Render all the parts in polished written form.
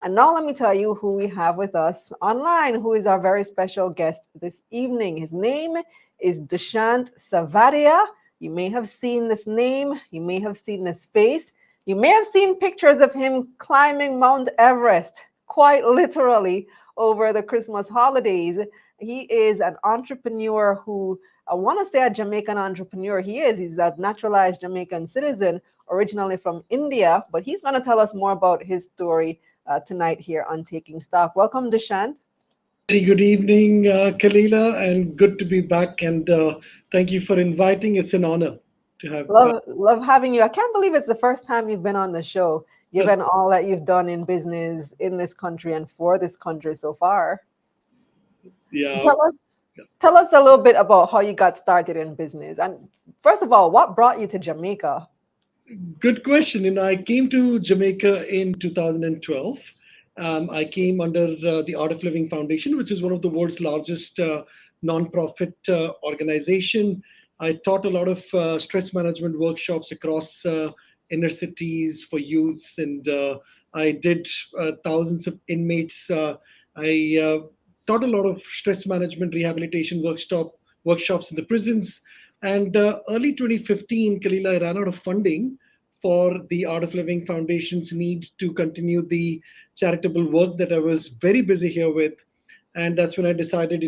And now let me tell you who we have with us online, who is our very special guest this evening. His name is Dushyant Savadia. You may have seen this name, you may have seen this face, you may have seen pictures of him climbing Mount Everest, quite literally, over the Christmas holidays. He is an entrepreneur who, I want to say a Jamaican entrepreneur. He is. He's a naturalized Jamaican citizen, originally from India, but he's going to tell us more about his story tonight here on Taking Stock. Welcome, Dushyant. Very good evening, Kalilah, and good to be back. And thank you for inviting. It's an honor to have. Love having you. I can't believe it's the first time you've been on the show, Yes, given all that you've done in business in this country and for this country so far. yeah. Tell us, tell us a little bit about how you got started in business. And first of all, what brought you to Jamaica? Good question. I came to Jamaica in 2012. I came under the Art of Living Foundation, which is one of the world's largest non-profit organization. I taught a lot of stress management workshops across inner cities for youths, and I did thousands of inmates. I taught a lot of stress management rehabilitation workshops in the prisons. And early 2015, Kalilah, I ran out of funding for the Art of Living Foundation's need to continue the charitable work that I was very busy here with. And that's when I decided,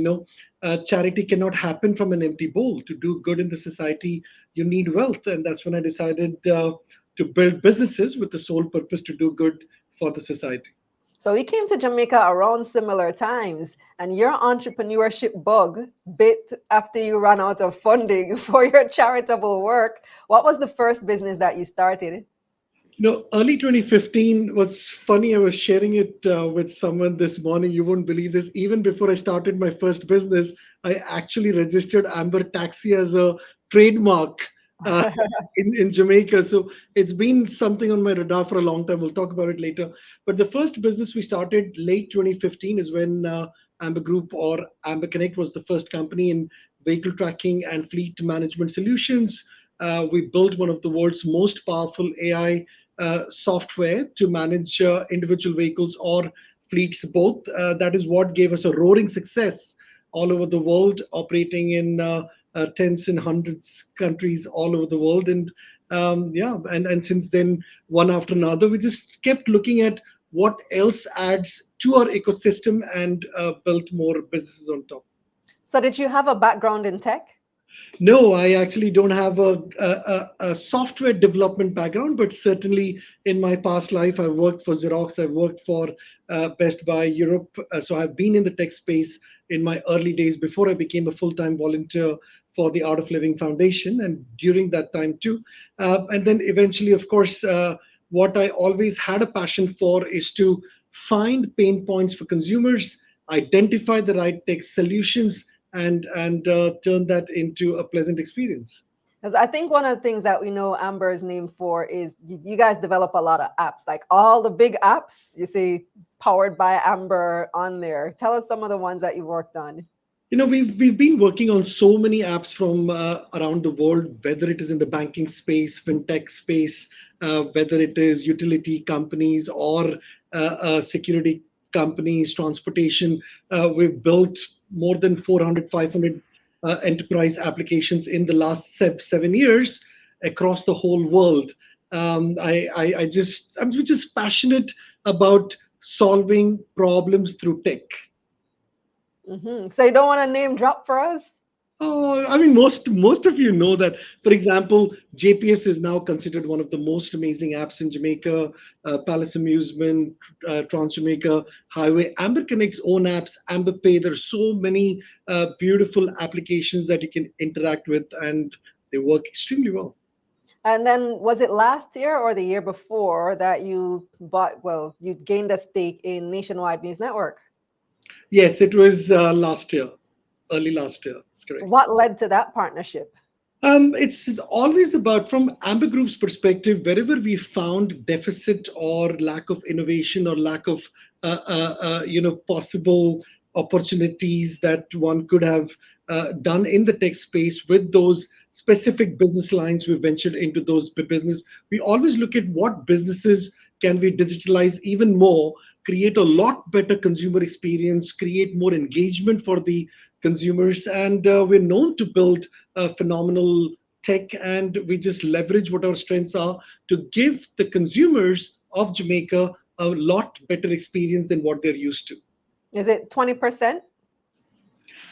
charity cannot happen from an empty bowl. To do good in the society, you need wealth. And that's when I decided to build businesses with the sole purpose to do good for the society. So we came to Jamaica around similar times, and your entrepreneurship bug bit after you ran out of funding for your charitable work. What was the first business that you started? Early 2015 was funny. I was sharing it with someone this morning. You won't believe this. Even before I started my first business, I actually registered Amber Taxi as a trademark uh, in Jamaica. So it's been something on my radar for a long time. We'll talk about it later. But the first business we started late 2015 is when Amber Group or Amber Connect was the first company in vehicle tracking and fleet management solutions. We built one of the world's most powerful AI software to manage individual vehicles or fleets both. That is what gave us a roaring success all over the world, operating in tens and hundreds countries all over the world. And yeah, and since then, one after another, we just kept looking at what else adds to our ecosystem and built more businesses on top. So did you have a background in tech? No, I actually don't have a software development background, but certainly in my past life, I've worked for Xerox, I've worked for Best Buy Europe. So I've been in the tech space in my early days before I became a full time volunteer for the Art of Living Foundation, and during that time too. And then eventually, of course, what I always had a passion for is to find pain points for consumers, identify the right tech solutions, and turn that into a pleasant experience. Because I think one of the things that we know Amber is named for is you guys develop a lot of apps, like all the big apps you see powered by Amber on there. Tell us some of the ones that you worked on. We've been working on so many apps from around the world, whether it is in the banking space, fintech space, whether it is utility companies or security companies, transportation. We've built more than 400, 500 enterprise applications in the last 7 years across the whole world. I'm just passionate about solving problems through tech. So you don't want to name drop for us? Oh, I mean, most of you know that. For example, JPS is now considered one of the most amazing apps in Jamaica. Palace Amusement, Trans Jamaica Highway, Amber Connect's own apps, Amber Pay. There's so many beautiful applications that you can interact with, and they work extremely well. And then was it last year or the year before that you bought, well, you gained a stake in Nationwide News Network? Yes, it was last year, early last year. That's correct. What led to that partnership? It's always about, from Amber Group's perspective, wherever we found deficit or lack of innovation or lack of, possible opportunities that one could have done in the tech space with those specific business lines, we ventured into those business. We always look at what businesses can we digitalize even more create a lot better consumer experience, create more engagement for the consumers. And we're known to build phenomenal tech, and we just leverage what our strengths are to give the consumers of Jamaica a lot better experience than what they're used to. Is it 20%?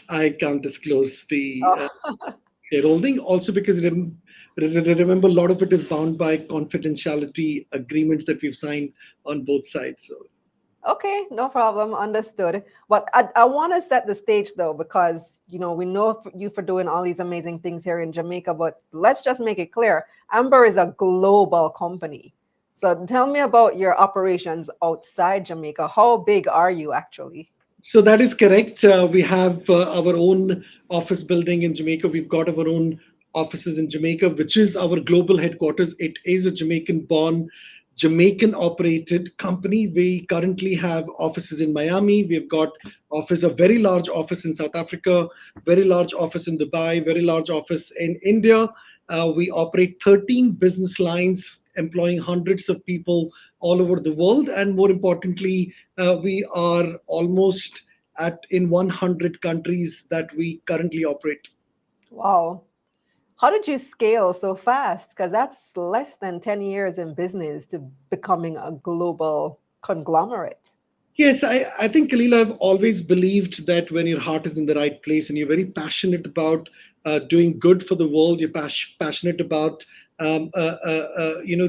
I can't disclose the Oh, shareholding, also because remember, a lot of it is bound by confidentiality agreements that we've signed on both sides. So okay, no problem. Understood. But I want to set the stage though, because we know you for doing all these amazing things here in Jamaica, but let's just make it clear. Amber is a global company. So tell me about your operations outside Jamaica. How big are you actually? So that is correct. We have our own office building in Jamaica. We've got our own offices in Jamaica, which is our global headquarters. It is a Jamaican born, Jamaican operated company. We currently have offices in Miami. We've got a very large office in South Africa, very large office in Dubai, very large office in India. We operate 13 business lines, employing hundreds of people all over the world. And more importantly, we are almost at in 100 countries that we currently operate. Wow. How did you scale so fast? Because that's less than 10 years in business to becoming a global conglomerate. Yes, I think, Kalilah, I've always believed that when your heart is in the right place and you're very passionate about doing good for the world, you're passionate about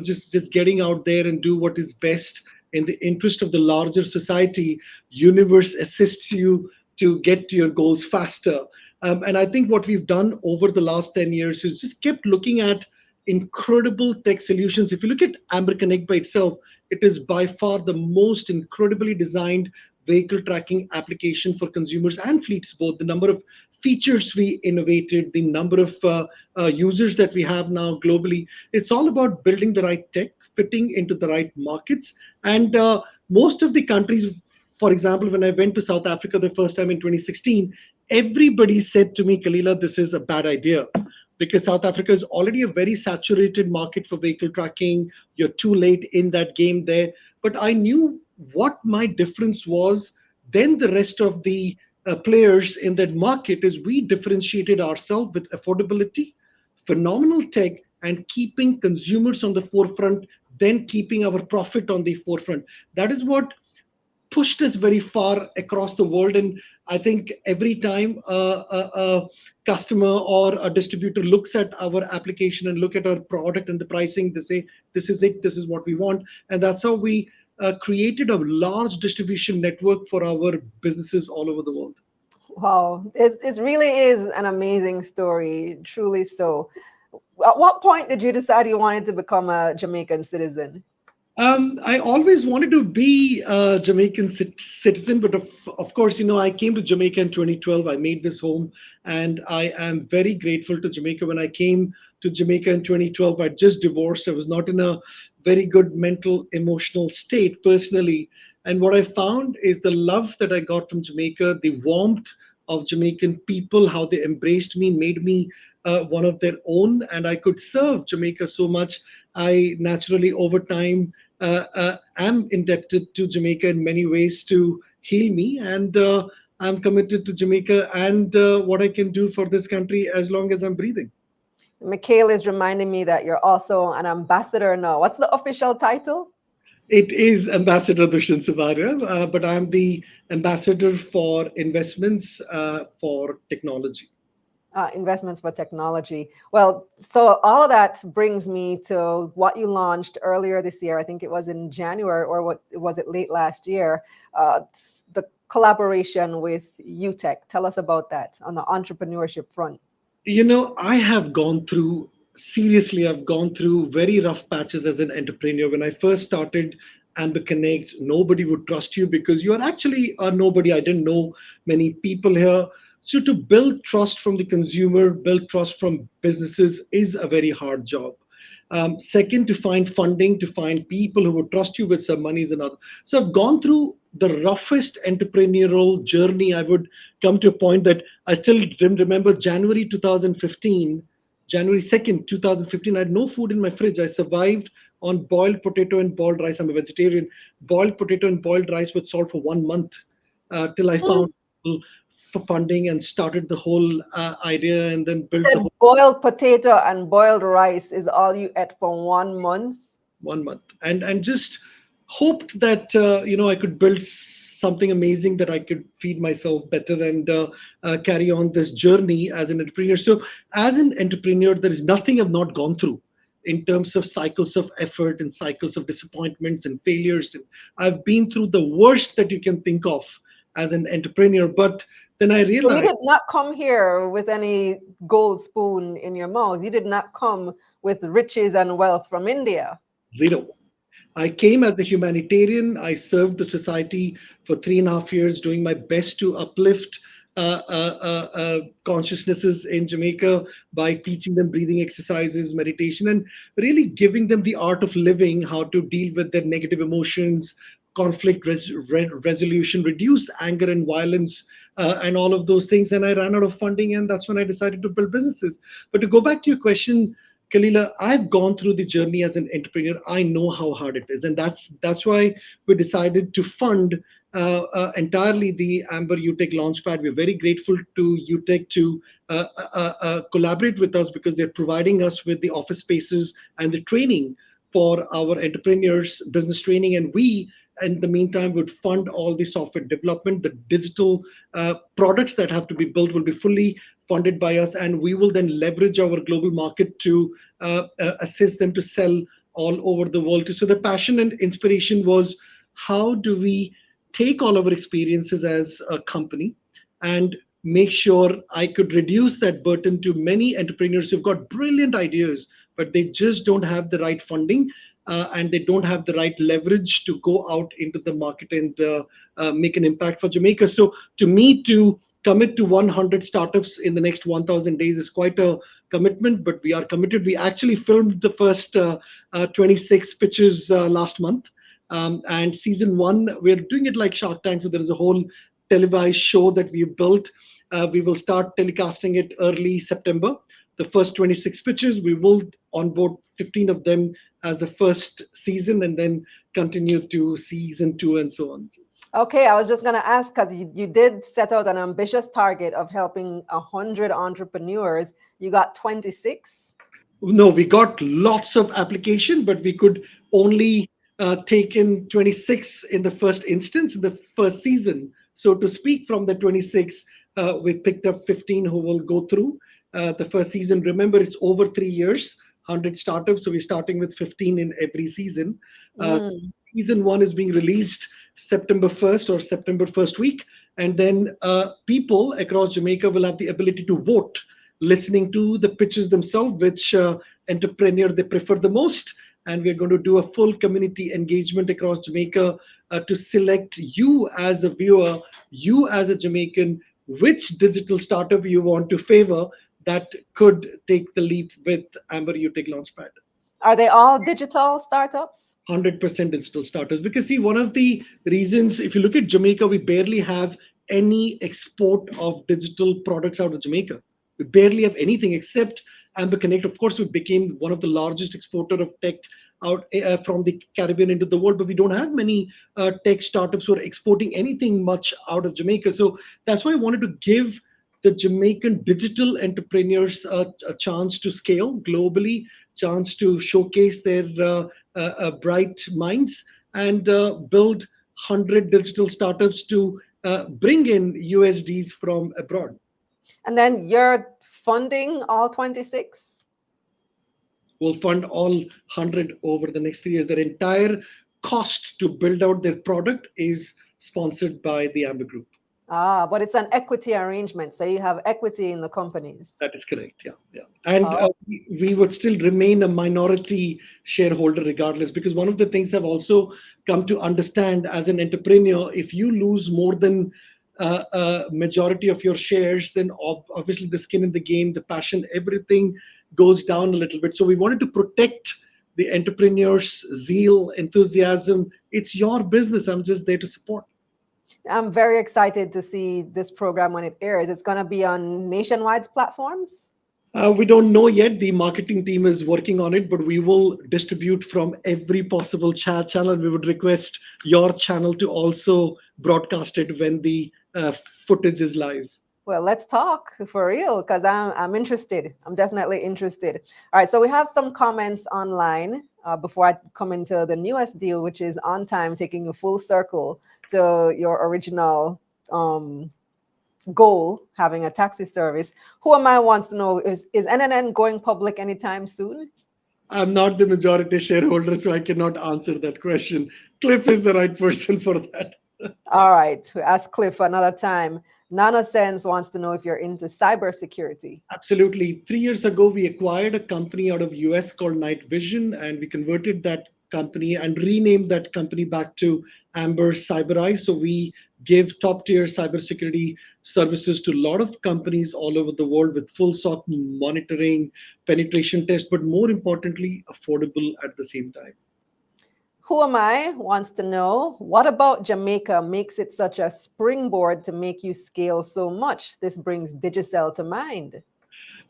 just getting out there and do what is best in the interest of the larger society. Universe assists you to get to your goals faster. And I think what we've done over the last 10 years is just kept looking at incredible tech solutions. If you look at Amber Connect by itself, it is by far the most incredibly designed vehicle tracking application for consumers and fleets both. The number of features we innovated, the number of users that we have now globally, it's all about building the right tech, fitting into the right markets. And most of the countries, for example, when I went to South Africa the first time in 2016, everybody said to me, Kalilah, this is a bad idea because South Africa is already a very saturated market for vehicle tracking. You're too late in that game there. But I knew what my difference was. Then the rest of the players in that market is we differentiated ourselves with affordability, phenomenal tech, and keeping consumers on the forefront, then keeping our profit on the forefront. That is what pushed us very far across the world. And I think every time a customer or a distributor looks at our application and look at our product and the pricing, they say, this is it, this is what we want. And that's how we created a large distribution network for our businesses all over the world. Wow, it really is an amazing story, truly so. At what point did you decide you wanted to become a Jamaican citizen? I always wanted to be a Jamaican citizen, but of course, I came to Jamaica in 2012. I made this home, and I am very grateful to Jamaica. When I came to Jamaica in 2012, I just divorced. I was not in a very good mental, emotional state personally. And what I found is the love that I got from Jamaica, the warmth of Jamaican people, how they embraced me, made me one of their own, and I could serve Jamaica so much. I naturally, over time, am indebted to Jamaica in many ways to heal me, and I'm committed to Jamaica and what I can do for this country as long as I'm breathing. Mikhail is reminding me that you're also an ambassador now. What's the official title? It is Ambassador Dushyant Savadia, but I'm the ambassador for investments for technology. Investments for technology. Well, so all of that brings me to what you launched earlier this year. I think it was in January, or what was it, late last year? The collaboration with UTech. Tell us about that on the entrepreneurship front. I have gone through, seriously, I've gone through very rough patches as an entrepreneur. When I first started Amber Connect, nobody would trust you because you are actually a nobody. I didn't know many people here. So to build trust from the consumer, build trust from businesses is a very hard job. Second, to find funding, to find people who would trust you with some money is another. So I've gone through the roughest entrepreneurial journey. I would come to a point that I still remember January 2015, January 2nd, 2015. I had no food in my fridge. I survived on boiled potato and boiled rice. I'm a vegetarian. Boiled potato and boiled rice would solve for 1 month till I found for funding and started the whole idea and then built the Said whole boiled potato and boiled rice is all you ate for 1 month. 1 month and just hoped that I could build something amazing that I could feed myself better and carry on this journey as an entrepreneur. So as an entrepreneur, there is nothing I've not gone through in terms of cycles of effort and cycles of disappointments and failures. And I've been through the worst that you can think of as an entrepreneur. But then I So you realized did not come here with any gold spoon in your mouth. You did not come with riches and wealth from India. zero. I came as a humanitarian. I served the society for 3.5 years, doing my best to uplift consciousnesses in Jamaica by teaching them breathing exercises, meditation, and really giving them the art of living, how to deal with their negative emotions, conflict resolution, reduce anger and violence, and all of those things. And I ran out of funding, and that's when I decided to build businesses. But to go back to your question, Kalilah, I've gone through the journey as an entrepreneur. I know how hard it is, and that's why we decided to fund entirely the Amber UTech Launchpad. We're very grateful to UTech to collaborate with us because they're providing us with the office spaces and the training for our entrepreneurs, business training, and we in the meantime would fund all the software development. The digital products that have to be built will be fully funded by us, and we will then leverage our global market to assist them to sell all over the world. So the passion and inspiration was, how do we take all our experiences as a company and make sure I could reduce that burden to many entrepreneurs who've got brilliant ideas, but they just don't have the right funding, and they don't have the right leverage to go out into the market and make an impact for Jamaica. So to me, to commit to 100 startups in the next 1,000 days is quite a commitment, but we are committed. We actually filmed the first 26 pitches last month. And season one, we're doing it like Shark Tank. So there is a whole televised show that we built. We will start telecasting it early September. The first 26 pitches, we will onboard 15 of them as the first season and then continue to season 2 and so on. Okay, I was just going to ask because you did set out an ambitious target of helping 100 entrepreneurs. You got 26? No, we got lots of application, but we could only take in 26 in the first instance, in the first season. So to speak, from the 26, we picked up 15 who will go through the first season. Remember, it's over 3 years, 100 startups. So we're starting with 15 in every season. Season 1 is being released September 1st or September 1st week. And then people across Jamaica will have the ability to vote, listening to the pitches themselves, which entrepreneur they prefer the most. And we're going to do a full community engagement across Jamaica to select you as a viewer, you as a Jamaican, which digital startup you want to favor that could take the leap with Amber UTech Launchpad. Are they all digital startups? 100% digital startups. Because see, one of the reasons, if you look at Jamaica, we barely have any export of digital products out of Jamaica. We barely have anything except Amber Connect. Of course, we became one of the largest exporter of tech out from the Caribbean into the world, but we don't have many tech startups who are exporting anything much out of Jamaica. So that's why I wanted to give the Jamaican digital entrepreneurs a chance to scale globally, chance to showcase their bright minds and build 100 digital startups to bring in USDs from abroad. And then you're funding all 26? We'll fund all 100 over the next 3 years. Their entire cost to build out their product is sponsored by the Amber Group. But it's an equity arrangement. So you have equity in the companies. That is correct. Yeah. And we would still remain a minority shareholder regardless, because one of the things I've also come to understand as an entrepreneur, if you lose more than a majority of your shares, then obviously the skin in the game, the passion, everything goes down a little bit. So we wanted to protect the entrepreneur's zeal, enthusiasm. It's your business. I'm just there to support. I'm very excited to see this program when it airs. It's going to be on nationwide platforms. We don't know yet. The marketing team is working on it, but we will distribute from every possible chat channel. We would request your channel to also broadcast it when the footage is live. Well, let's talk for real because I'm interested. I'm definitely interested. All right, so we have some comments online before I come into the newest deal, which is on time, taking you full circle to your original goal, having a taxi service. Who am I wants to know, is NNN going public anytime soon? I'm not the majority shareholder, so I cannot answer that question. Cliff is the right person for that. All right, we ask Cliff another time. Nanosense wants to know if you're into cybersecurity. Absolutely. 3 years ago, we acquired a company out of US called Night Vision, and we converted that company and renamed that company back to Amber CyberEye. So we give top tier cybersecurity services to a lot of companies all over the world with full SOC monitoring, penetration test, but more importantly, affordable at the same time. Who am I wants to know what about Jamaica makes it such a springboard to make you scale so much? This brings Digicel to mind.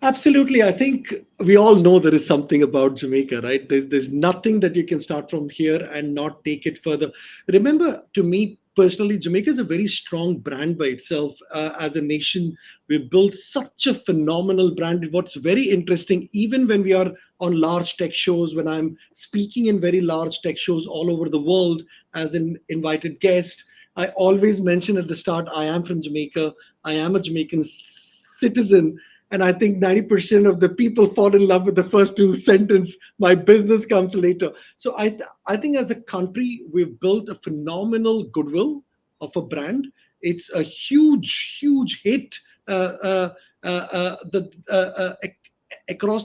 Absolutely. I think we all know there is something about Jamaica, right? There's nothing that you can start from here and not take it further. Remember, to me personally, Jamaica is a very strong brand by itself. As a nation, we've built such a phenomenal brand. What's very interesting, even when we are on large tech shows, when I'm speaking in very large tech shows all over the world as an invited guest, I always mention at the start, I am from Jamaica. I am a Jamaican citizen, and I think 90% of the people fall in love with the first two sentence. My business comes later. So I think as a country, we've built a phenomenal goodwill of a brand. It's a huge hit across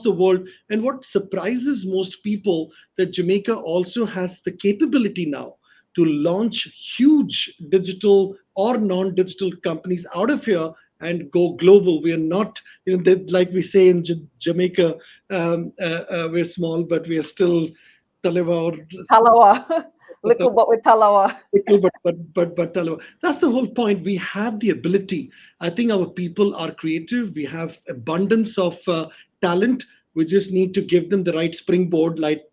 the world. And what surprises most people, that Jamaica also has the capability now to launch huge digital or non-digital companies out of here and go global. We are not, like we say in Jamaica, we're small, but we are still Talewa or Talawa. Little but with Talawa. little, but Talewa. That's the whole point. We have the ability. I think our people are creative. We have abundance of talent. We just need to give them the right springboard, like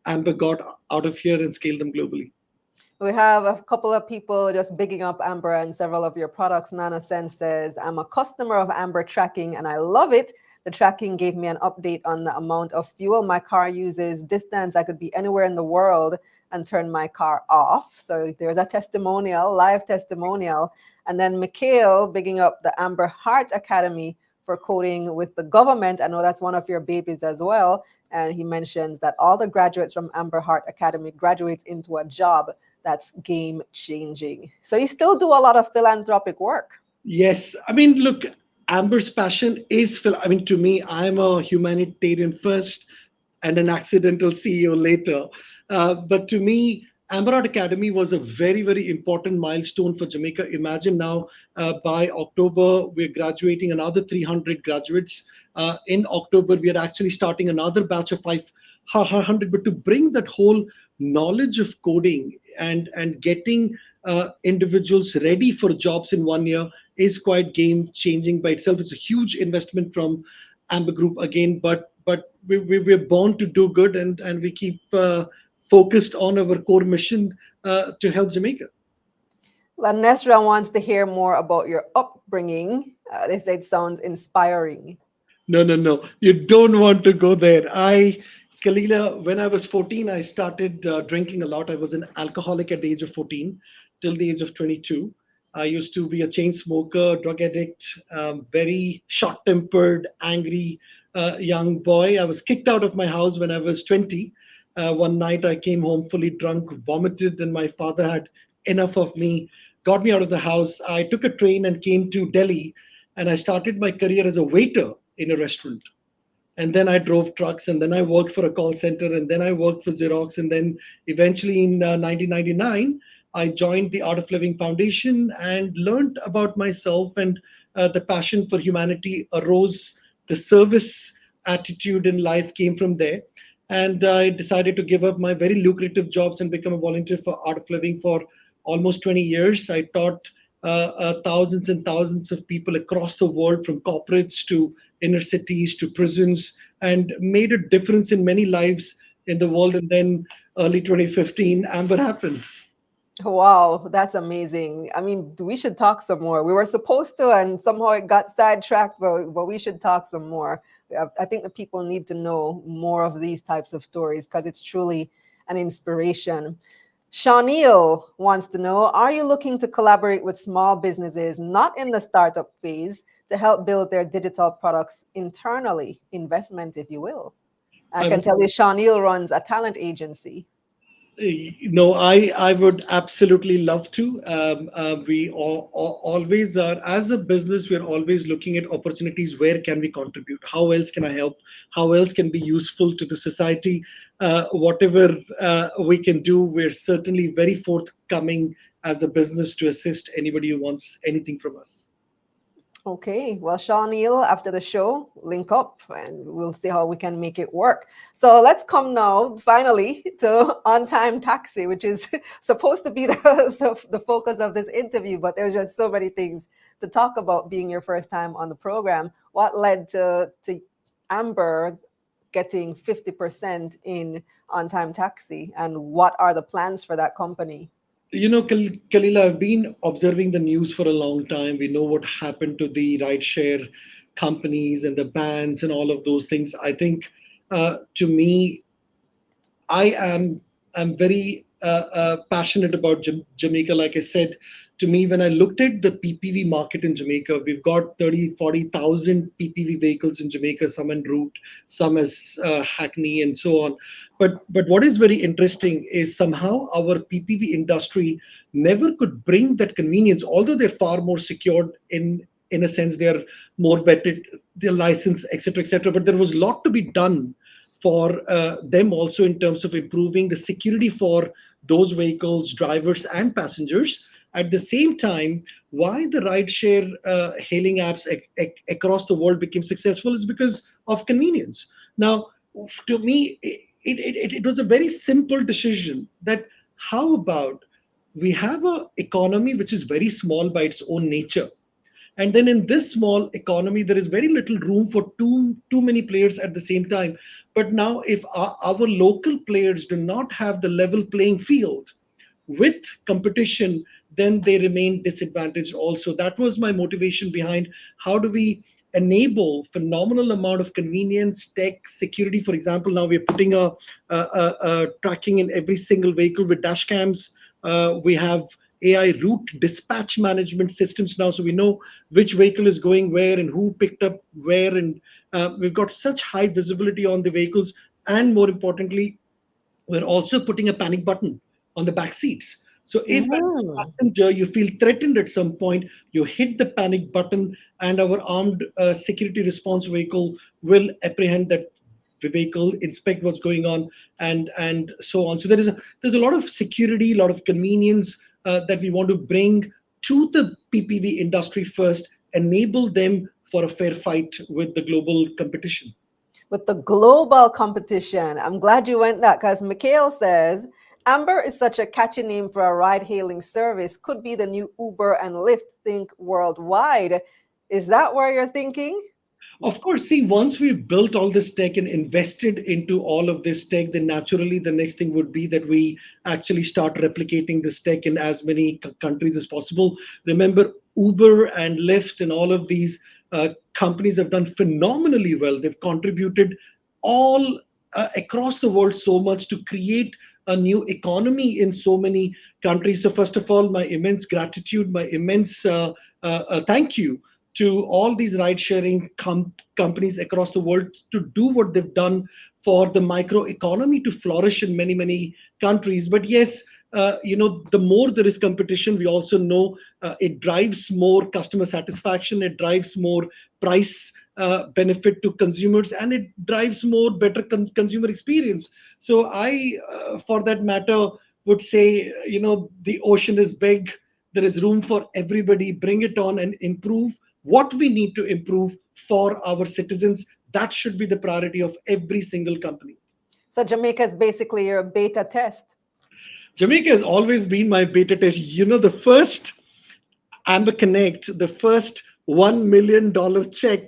Amber got out of here, and scale them globally. We have a couple of people just bigging up Amber and several of your products. Nana Sen says, I'm a customer of Amber tracking and I love it. The tracking gave me an update on the amount of fuel my car uses, distance. I could be anywhere in the world and turn my car off. So there's a testimonial, live testimonial. And then Mikhail bigging up the Amber Heart Academy for coding with the government. I know that's one of your babies as well. And he mentions that all the graduates from Amber Heart Academy graduates into a job that's game changing. So you still do a lot of philanthropic work. Yes, I mean, look, Amber's passion is I mean, to me, I'm a humanitarian first and an accidental CEO later. But to me, Amber Art Academy was a very important milestone for Jamaica. Imagine now, by October, we're graduating another 300 graduates. In October, we are actually starting another batch of 500. But to bring that whole knowledge of coding and getting individuals ready for jobs in 1 year is quite game changing by itself. It's a huge investment from Amber Group again, but we're born to do good, and we keep focused on our core mission to help Jamaica. Lanesra wants to hear more about your upbringing. They say it sounds inspiring. No. You don't want to go there. Kalilah, when I was 14, I started drinking a lot. I was an alcoholic at the age of 14 till the age of 22. I used to be a chain smoker, drug addict, very short tempered, angry young boy. I was kicked out of my house when I was 20. One night I came home fully drunk, vomited, and my father had enough of me, got me out of the house. I took a train and came to Delhi, and I started my career as a waiter in a restaurant. And then I drove trucks, and then I worked for a call center, and then I worked for Xerox, and then eventually in 1999 I joined the Art of Living Foundation and learned about myself, and the passion for humanity arose. The service attitude in life came from there, and I decided to give up my very lucrative jobs and become a volunteer for Art of Living for almost 20 years. I taught thousands and thousands of people across the world, from corporates to inner cities to prisons, and made a difference in many lives in the world. And then early 2015, Amber happened. Wow, that's amazing. I mean, we should talk some more. We were supposed to, and somehow it got sidetracked, but we should talk some more. I think the people need to know more of these types of stories because it's truly an inspiration. Shawneel wants to know, are you looking to collaborate with small businesses not in the startup phase to help build their digital products internally? Investment, if you will. I I can would tell you, Shawneel runs a talent agency. No, I would absolutely love to. We always are, as a business, we're always looking at opportunities. Where can we contribute? How else can I help? How else can be useful to the society? Whatever we can do, we're certainly very forthcoming as a business to assist anybody who wants anything from us. Okay, well, Sean Neal, after the show, link up and we'll see how we can make it work. So let's come now, finally, to On Time Taxi, which is supposed to be the focus of this interview, but there's just so many things to talk about being your first time on the program. What led to Amber getting 50% in On Time Taxi, and what are the plans for that company? Kalilah, I've been observing the news for a long time. We know what happened to the rideshare companies and the bans and all of those things. I think, to me, I'm very passionate about Jamaica. Like I said, to me, when I looked at the PPV market in Jamaica, we've got 30, 40,000 PPV vehicles in Jamaica, some en route, some as Hackney and so on. But what is very interesting is somehow our PPV industry never could bring that convenience, although they're far more secured in a sense, they are more vetted, their license, etc., etc. But there was a lot to be done for them also in terms of improving the security for those vehicles, drivers, and passengers. At the same time, why the rideshare hailing apps across the world became successful is because of convenience. Now, to me, it was a very simple decision that how about we have a economy which is very small by its own nature, and then in this small economy there is very little room for too many players at the same time. But now if our local players do not have the level playing field with competition, then they remain disadvantaged also. That was my motivation behind how do we enable phenomenal amount of convenience, tech, security. For example, now we're putting a tracking in every single vehicle with dash cams. We have AI route dispatch management systems now, so we know which vehicle is going where and who picked up where, and we've got such high visibility on the vehicles. And more importantly, we're also putting a panic button on the back seats. So if as a Mm. passenger you feel threatened at some point, you hit the panic button, and our armed security response vehicle will apprehend that vehicle, inspect what's going on, and so on. So there's a lot of security, a lot of convenience that we want to bring to the PPV industry first, enable them for a fair fight with the global competition. With the global competition. I'm glad you went that because Mikhail says Amber is such a catchy name for a ride hailing service. Could be the new Uber and Lyft, think worldwide. Is that where you're thinking? Of course, see, once we've built all this tech and invested into all of this tech, then naturally the next thing would be that we actually start replicating this tech in as many countries as possible. Remember, Uber and Lyft and all of these companies have done phenomenally well. They've contributed all across the world so much to create a new economy in so many countries. So, first of all, my immense gratitude, my immense thank you to all these ride sharing companies across the world to do what they've done for the micro economy to flourish in many countries. But yes, the more there is competition, we also know it drives more customer satisfaction, it drives more price benefit to consumers, and it drives more better consumer experience. So I for that matter would say, the ocean is big, there is room for everybody. Bring it on and improve what we need to improve for our citizens. That should be the priority of every single company. So Jamaica is basically your beta test. Jamaica has always been my beta test. The first Amber Connect, the first $1 million check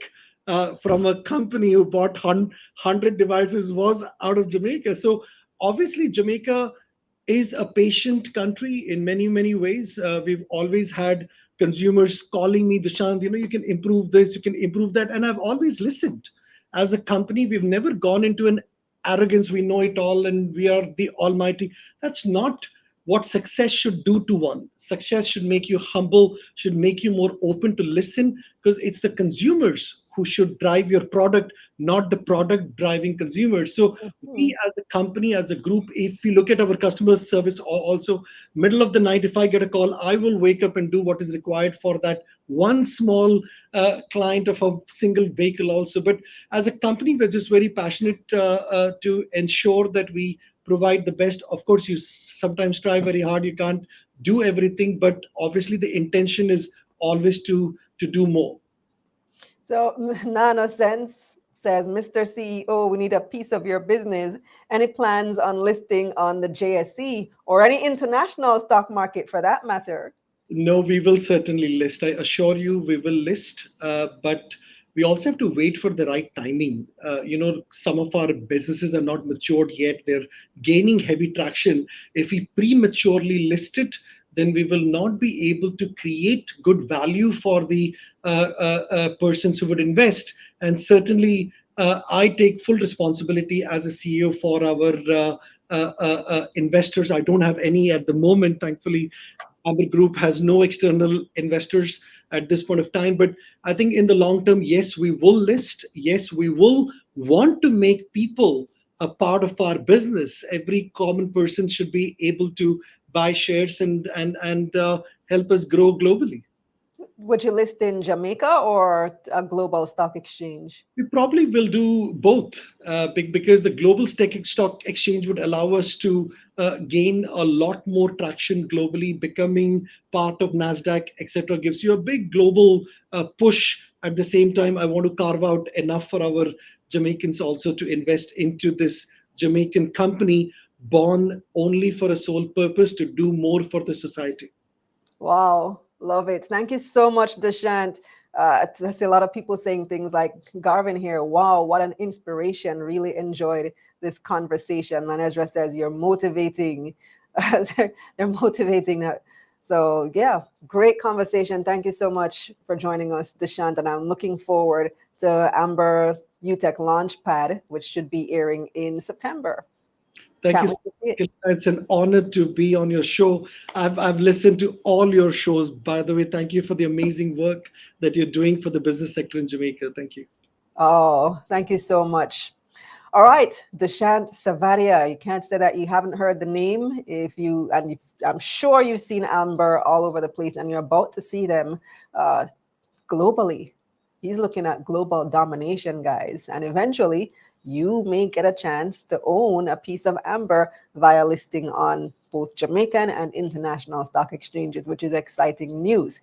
from a company who bought 100 devices was out of Jamaica. So obviously, Jamaica is a patient country in many, many ways. We've always had consumers calling me, Dushyant, you can improve this, you can improve that. And I've always listened. As a company, we've never gone into an arrogance, we know it all and we are the almighty. That's not what success should do to one. Success should make you humble, should make you more open to listen, because it's the consumers who should drive your product, not the product driving consumers. So we Mhm. as a company, as a group, if we look at our customer service also, middle of the night, if I get a call, I will wake up and do what is required for that one small client of a single vehicle also. But as a company, we're just very passionate to ensure that we provide the best. Of course, you sometimes try very hard, you can't do everything, but obviously the intention is always to do more. So Nano Sense says, Mr. CEO, we need a piece of your business. Any plans on listing on the JSE or any international stock market for that matter? No, we will certainly list. I assure you, we will list. But we also have to wait for the right timing. Some of our businesses are not matured yet. They're gaining heavy traction. If we prematurely list it, then we will not be able to create good value for the persons who would invest. And certainly, I take full responsibility as a CEO for our investors. I don't have any at the moment, thankfully. Amber Group has no external investors at this point of time. But I think in the long term, yes, we will list. Yes, we will want to make people a part of our business. Every common person should be able to buy shares and help us grow globally. Would you list in Jamaica or a global stock exchange? We probably will do both because the global stock exchange would allow us to gain a lot more traction globally. Becoming part of NASDAQ, etc., gives you a big global push. At the same time, I want to carve out enough for our Jamaicans also to invest into this Jamaican company born only for a sole purpose to do more for the society. Wow, love it. Thank you so much, Dushyant. I see a lot of people saying things like Garvin here. Wow, what an inspiration. Really enjoyed this conversation. And Ezra says you're motivating. They're motivating. So yeah, great conversation. Thank you so much for joining us, Dushyant. And I'm looking forward to Amber UTech Launchpad, which should be airing in September. Thank you Can't so wait to see it. much. It's an honor to be on your show. I've listened to all your shows, by the way. Thank you for the amazing work that you're doing for the business sector in Jamaica. Thank you. Oh, thank you so much. All right, Dushyant Savadia. You can't say that you haven't heard the name. I'm sure you've seen Amber all over the place, and you're about to see them uh, globally. He's looking at global domination, guys, and eventually you may get a chance to own a piece of Amber via listing on both Jamaican and international stock exchanges, which is exciting news.